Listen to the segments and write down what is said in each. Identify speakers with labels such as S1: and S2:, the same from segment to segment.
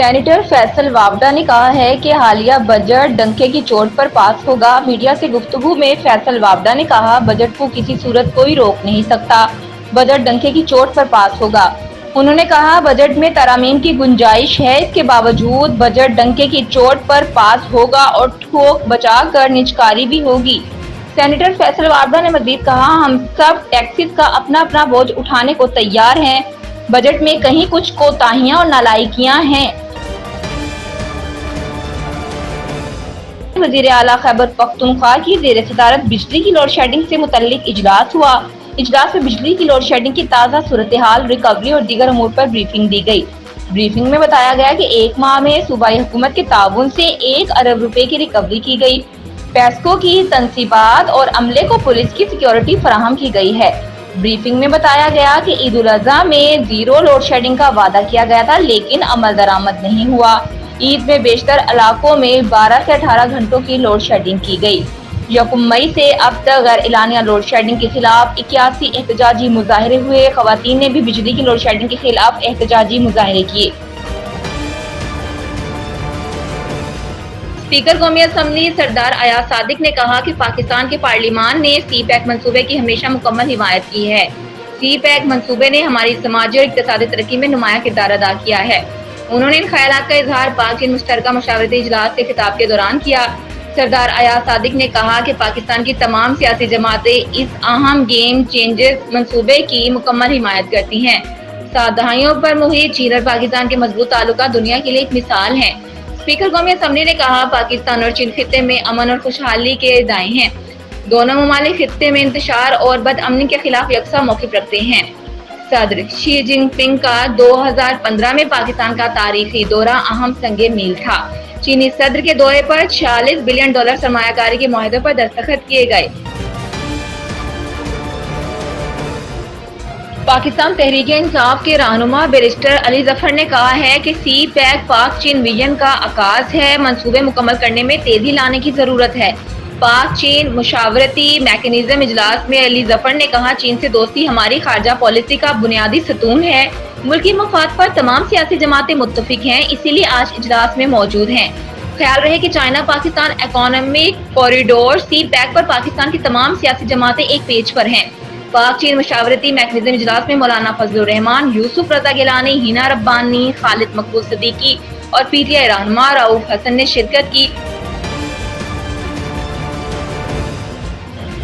S1: Senator Faisal وابڈا نے کہا ہے کہ حالیہ بجٹ ڈنکے کی چوٹ پر پاس ہوگا۔ میڈیا سے گفتگو میں فیصل وابڈا نے کہا، بجٹ کو کسی صورت کوئی روک نہیں سکتا، بجٹ ڈنکے کی چوٹ پر پاس ہوگا۔ انہوں نے کہا، بجٹ میں ترامیم کی گنجائش ہے، اس کے باوجود بجٹ ڈنکے کی چوٹ پر پاس ہوگا اور ٹھوک بچا کر نجکاری بھی ہوگی۔ سینیٹر فیصل وابڈا نے مزید کہا، ہم سب ٹیکسز کا اپنا اپنا بوجھ اٹھانے کو تیار ہیں، بجٹ میں کہیں کچھ کوتاہیاں اور نالائکیاں ہیں۔ وزیر اعلیٰ خیبر پختونخوا کی زیر صدارت بجلی کی لوڈ شیڈنگ سے متعلق اجلاس ہوا۔ اجلاس میں بجلی کی لوڈ شیڈنگ کی تازہ صورتحال، ریکوری اور دیگر امور پر بریفنگ دی گئی۔ بریفنگ میں بتایا گیا کہ ایک ماہ میں صوبائی حکومت کے تعاون سے 1 ارب روپے کی ریکوری کی گئی۔ پیسکو کی تنصیبات اور عملے کو پولیس کی سیکیورٹی فراہم کی گئی ہے۔ بریفنگ میں بتایا گیا کہ عید الاضحیٰ میں زیرو لوڈ شیڈنگ کا وعدہ کیا گیا تھا، لیکن عمل درآمد نہیں ہوا۔ عید میں بیشتر علاقوں میں 12 سے 18 گھنٹوں کی لوڈ شیڈنگ کی گئی۔ 1 مئی سے اب تک غیر اعلانیہ لوڈ شیڈنگ کے خلاف 81 احتجاجی مظاہرے ہوئے۔ خواتین نے بھی بجلی کی لوڈ شیڈنگ کے خلاف احتجاجی مظاہرے کیے۔ اسپیکر قومی اسمبلی سردار ایاز صادق نے کہا کہ پاکستان کے پارلیمان نے سی پیک منصوبے کی ہمیشہ مکمل حمایت کی ہے۔ سی پیک منصوبے نے ہماری سماجی اور اقتصادی ترقی میں نمایاں کردار ادا کیا ہے۔ انہوں نے ان خیالات کا اظہار پاک چین مشترکہ مشاورتی اجلاس سے خطاب کے دوران کیا۔ سردار ایاز صادق نے کہا کہ پاکستان کی تمام سیاسی جماعتیں اس اہم گیم چینجر منصوبے کی مکمل حمایت کرتی ہیں۔ 7 دہائیوں پر محیط چین اور پاکستان کے مضبوط تعلقات دنیا کے لیے ایک مثال ہیں۔ اسپیکر قومی اسمبلی نے کہا، پاکستان اور چین خطے میں امن اور خوشحالی کے دائیں ہیں۔ دونوں ممالک خطے میں انتشار اور بدامنی کے خلاف یکساں موقف رکھتے ہیں۔ صدر شی جن پنگ کا 2015 میں پاکستان کا تاریخی دورہ اہم سنگ میل تھا۔ چینی صدر کے دورے پر $46 بلین سرمایہ کاری کے معاہدوں پر دستخط کیے گئے۔ پاکستان تحریک انصاف کے رہنما بیرسٹر علی ظفر نے کہا ہے کہ سی پیک پاک چین ویژن کا آغاز ہے، منصوبے مکمل کرنے میں تیزی لانے کی ضرورت ہے۔ پاک چین مشاورتی میکانزم اجلاس میں علی ظفر نے کہا، چین سے دوستی ہماری خارجہ پالیسی کا بنیادی ستون ہے۔ ملکی مفاد پر تمام سیاسی جماعتیں متفق ہیں، اسی لیے آج اجلاس میں موجود ہیں۔ خیال رہے کہ چائنا پاکستان اکنامک کوریڈور سی پیک پر پاکستان کی تمام سیاسی جماعتیں ایک پیج پر ہیں۔ پاک چین مشاورتی میکانزم اجلاس میں مولانا فضل الرحمان، یوسف رضا گیلانی، ہینا ربانی، خالد مقبول صدیقی اور پی ٹی آئی رہنما رؤف حسن نے شرکت کی۔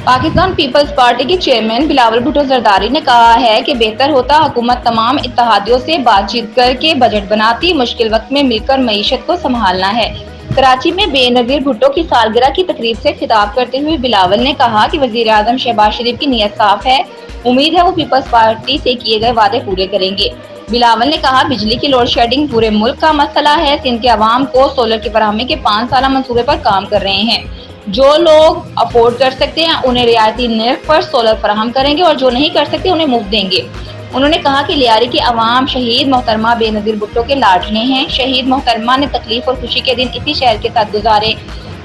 S1: پاکستان پیپلز پارٹی کے چیئرمین بلاول بھٹو زرداری نے کہا ہے کہ بہتر ہوتا حکومت تمام اتحادیوں سے بات چیت کر کے بجٹ بناتی، مشکل وقت میں مل کر معیشت کو سنبھالنا ہے۔ کراچی میں بے نظیر بھٹو کی سالگرہ کی تقریب سے خطاب کرتے ہوئے بلاول نے کہا کہ وزیر اعظم شہباز شریف کی نیت صاف ہے، امید ہے وہ پیپلز پارٹی سے کیے گئے وعدے پورے کریں گے۔ بلاول نے کہا، بجلی کی لوڈ شیڈنگ پورے ملک کا مسئلہ ہے، سندھ کے عوام کو سولر کی فراہمی کے 5 سالہ منصوبے پر کام کر رہے ہیں۔ جو لوگ افورڈ کر سکتے ہیں انہیں رعایتی نرخ پر سولر فراہم کریں گے اور جو نہیں کر سکتے انہیں مفت دیں گے۔ انہوں نے کہا کہ لیاری کے عوام شہید محترمہ بے نظیر بھٹو کے لاڈلے ہیں۔ شہید محترمہ نے تکلیف اور خوشی کے دن اسی شہر کے ساتھ گزارے۔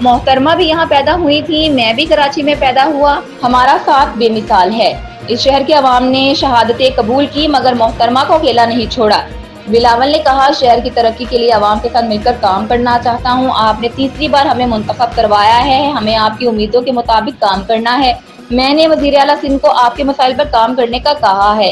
S1: محترمہ بھی یہاں پیدا ہوئی تھی، میں بھی کراچی میں پیدا ہوا، ہمارا ساتھ بے مثال ہے۔ اس شہر کے عوام نے شہادتیں قبول کی مگر محترمہ کو اکیلا نہیں چھوڑا۔ بلاول نے کہا، شہر کی ترقی کے لیے عوام کے ساتھ مل کر کام کرنا چاہتا ہوں۔ آپ نے تیسری بار ہمیں منتخب کروایا ہے، ہمیں آپ کی امیدوں کے مطابق کام کرنا ہے۔ میں نے وزیر اعلیٰ سندھ کو آپ کے مسائل پر کام کرنے کا کہا ہے۔